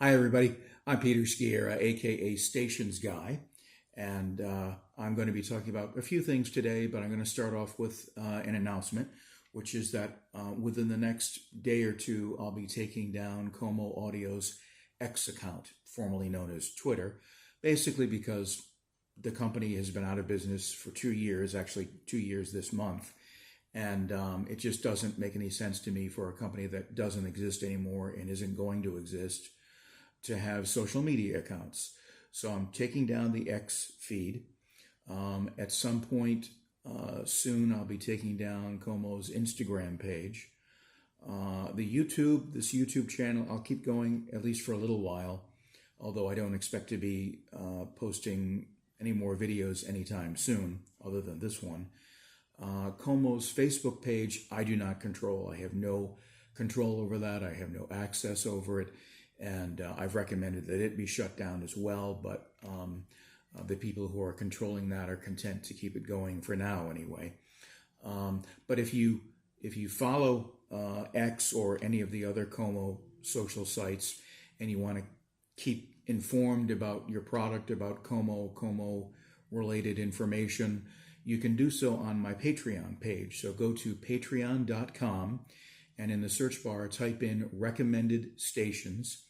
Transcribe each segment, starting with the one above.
Hi, everybody. I'm Peter Skiera, aka Stations Guy, and I'm going to be talking about a few things today, but I'm going to start off with an announcement, which is that within the next day or two, I'll be taking down Como Audio's X account, formerly known as Twitter, basically because the company has been out of business for 2 years, actually 2 years this month, and it just doesn't make any sense to me for a company that doesn't exist anymore and isn't going to exist to have social media accounts. So I'm taking down the X feed. At some point soon, I'll be taking down Como's Instagram page. This YouTube channel, I'll keep going at least for a little while, although I don't expect to be posting any more videos anytime soon, other than this one. Como's Facebook page, I do not control. I have no control over that. I have no access over it. And I've recommended that it be shut down as well, but the people who are controlling that are content to keep it going for now anyway. But if you follow X or any of the other Como social sites and you want to keep informed about your product, about Como related information, you can do so on my Patreon page. So go to patreon.com and in the search bar type in recommended stations.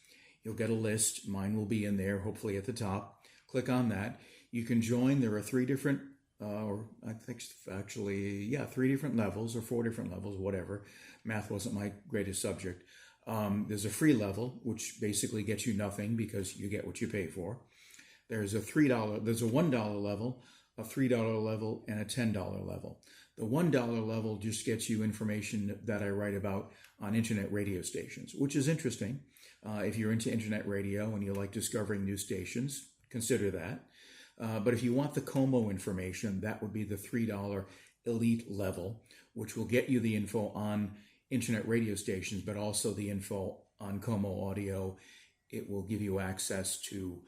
You'll get a list. Mine will be in there, hopefully at the top. Click on that. You can join. There are three different, or I think actually, yeah, three different levels or four different levels, whatever. Math wasn't my greatest subject. There's a free level, which basically gets you nothing because you get what you pay for. There's a $1 level, a $3 level, and a $10 level. The $1 level just gets you information that I write about on internet radio stations, which is interesting. If you're into internet radio and you like discovering new stations, consider that. But if you want the Como information, that would be the $3 elite level, which will get you the info on internet radio stations, but also the info on Como Audio. It will give you access to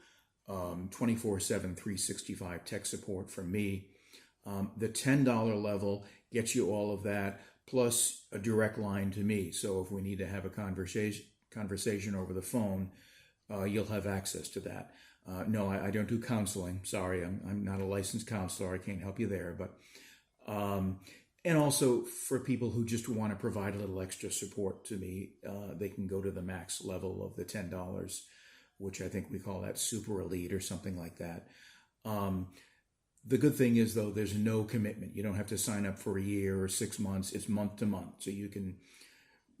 24/7, 365 tech support from me. The $10 level gets you all of that, plus a direct line to me. So if we need to have a conversation over the phone, you'll have access to that. No, I don't do counseling. Sorry, I'm not a licensed counselor. I can't help you there. But and also for people who just want to provide a little extra support to me, they can go to the max level of the $10, which I think we call that super elite or something like that. The good thing is, though, there's no commitment. You don't have to sign up for a year or 6 months. It's month to month. So you can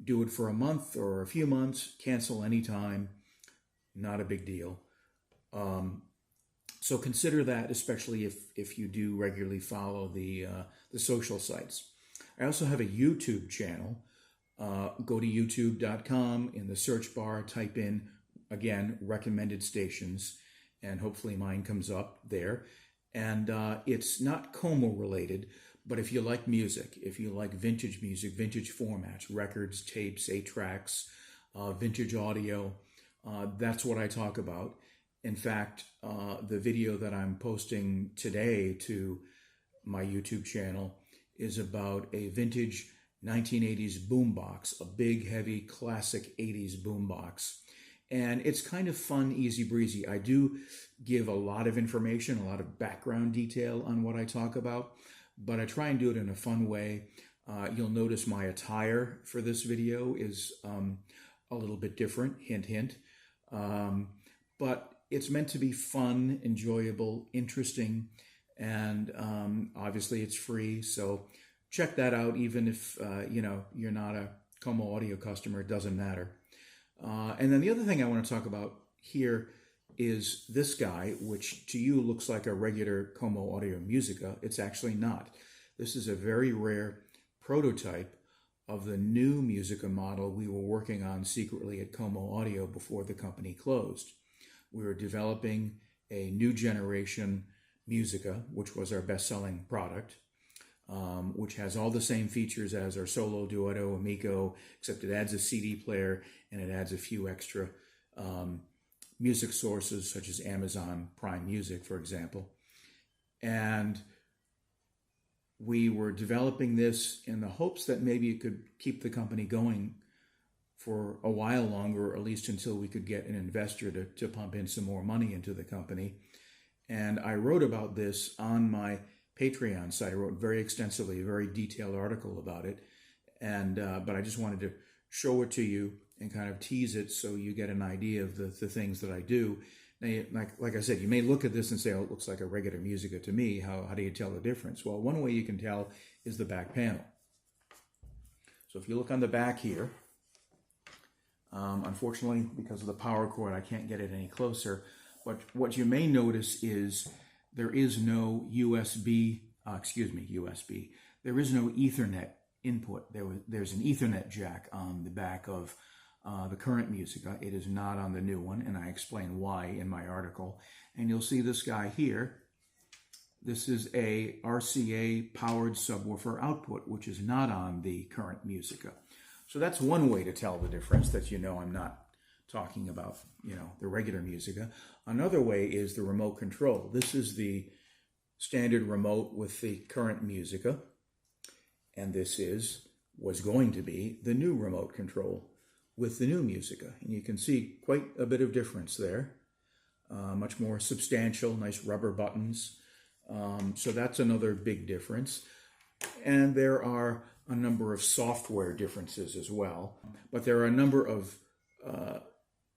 do it for a month or a few months, cancel anytime. Not a big deal. So consider that, especially if you do regularly follow the social sites. I also have a YouTube channel. Go to youtube.com. In the search bar, type in, again, recommended stations, and hopefully mine comes up there. And it's not Como related, but if you like music, if you like vintage music, vintage formats, records, tapes, 8-tracks, vintage audio, that's what I talk about. In fact, the video that I'm posting today to my YouTube channel is about a vintage 1980s boombox, a big, heavy, classic 80s boombox. And it's kind of fun, easy breezy. I do give a lot of information, a lot of background detail on what I talk about, but I try and do it in a fun way. You'll notice my attire for this video is a little bit different, hint, hint. But it's meant to be fun, enjoyable, interesting, and obviously it's free. So check that out, even if you're not a Como Audio customer, it doesn't matter. And then the other thing I want to talk about here is this guy, which to you looks like a regular Como Audio Musica. It's actually not. This is a very rare prototype of the new Musica model we were working on secretly at Como Audio before the company closed. We were developing a new generation Musica, which was our best-selling product, which has all the same features as our Solo, Duetto, Amico, except it adds a CD player and it adds a few extra music sources such as Amazon Prime Music, for example. And we were developing this in the hopes that maybe it could keep the company going for a while longer, or at least until we could get an investor to pump in some more money into the company. And I wrote about this on my Patreon site. I wrote very extensively, a very detailed article about it. And but I just wanted to show it to you and kind of tease it so you get an idea of the things that I do. Now, like I said, you may look at this and say, oh, it looks like a regular Musica to me. How do you tell the difference? Well, one way you can tell is the back panel. So if you look on the back here, unfortunately, because of the power cord, I can't get it any closer. But what you may notice is there is no USB. There is no Ethernet input. There's an Ethernet jack on the back of the current Musica. It is not on the new one, and I explain why in my article. And you'll see this guy here. This is a RCA powered subwoofer output, which is not on the current Musica. So that's one way to tell the difference, that I'm not talking about, the regular Musica. Another way is the remote control. This is the standard remote with the current Musica, and this was going to be the new remote control with the new Musica. And you can see quite a bit of difference there. Much more substantial, nice rubber buttons. So that's another big difference. And there are a number of software differences as well. But there are a number of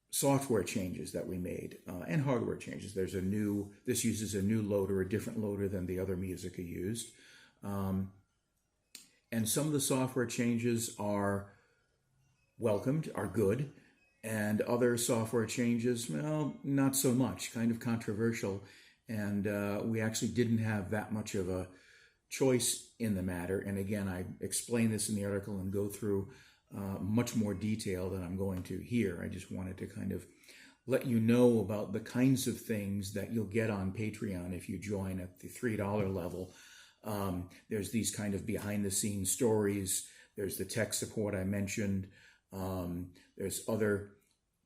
software changes that we made and hardware changes. This uses a new loader, a different loader than the other Musica used. And some of the software changes are welcomed, are good, and other software changes, well, not so much, kind of controversial. And we actually didn't have that much of a choice in the matter. And again, I explain this in the article and go through much more detail than I'm going to here. I just wanted to kind of let you know about the kinds of things that you'll get on Patreon if you join at the $3 level. There's these kind of behind-the-scenes stories. There's the tech support I mentioned. There's other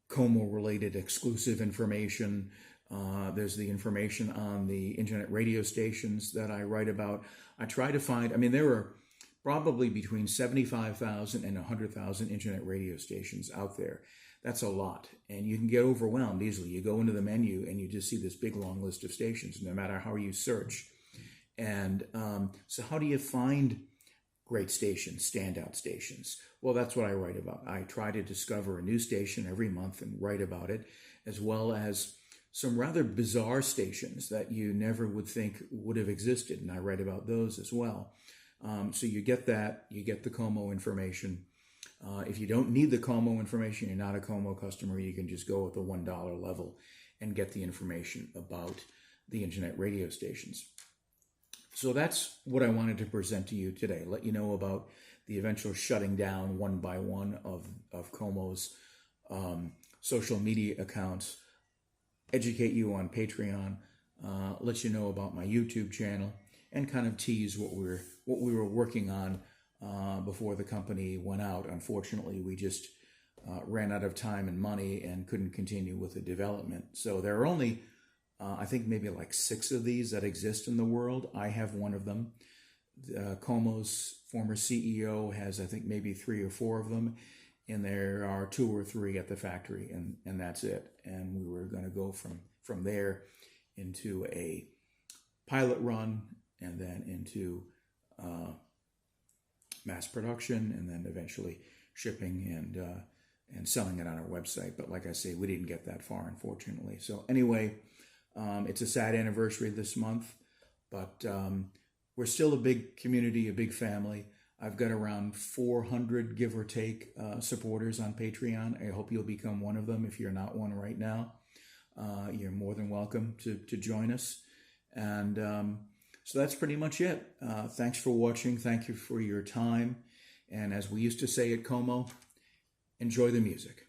Como-related exclusive information. There's the information on the internet radio stations that I write about. I try to find, there are probably between 75,000 and 100,000 internet radio stations out there. That's a lot, and you can get overwhelmed easily. You go into the menu and you just see this big long list of stations, no matter how you search. And so how do you find great stations, standout stations? Well, that's what I write about. I try to discover a new station every month and write about it, as well as some rather bizarre stations that you never would think would have existed, and I write about those as well. So you get that, you get the Como information. If you don't need the Como information, you're not a Como customer, you can just go at the $1 level and get the information about the internet radio stations. So that's what I wanted to present to you today. Let you know about the eventual shutting down one by one of Como's social media accounts, educate you on Patreon, let you know about my YouTube channel, and kind of tease what we were working on before the company went out. Unfortunately, we just ran out of time and money and couldn't continue with the development. So there are only I think maybe like 6 of these that exist in the world. I have one of them. Como's former CEO has, I think, maybe 3 or 4 of them. And there are 2 or 3 at the factory, and that's it. And we were going to go from there into a pilot run, and then into mass production, and then eventually shipping and selling it on our website. But like I say, we didn't get that far, unfortunately. So anyway, it's a sad anniversary this month, but we're still a big community, a big family. I've got around 400, give or take, supporters on Patreon. I hope you'll become one of them. If you're not one right now, you're more than welcome to join us. And so that's pretty much it. Thanks for watching. Thank you for your time. And as we used to say at Como, enjoy the music.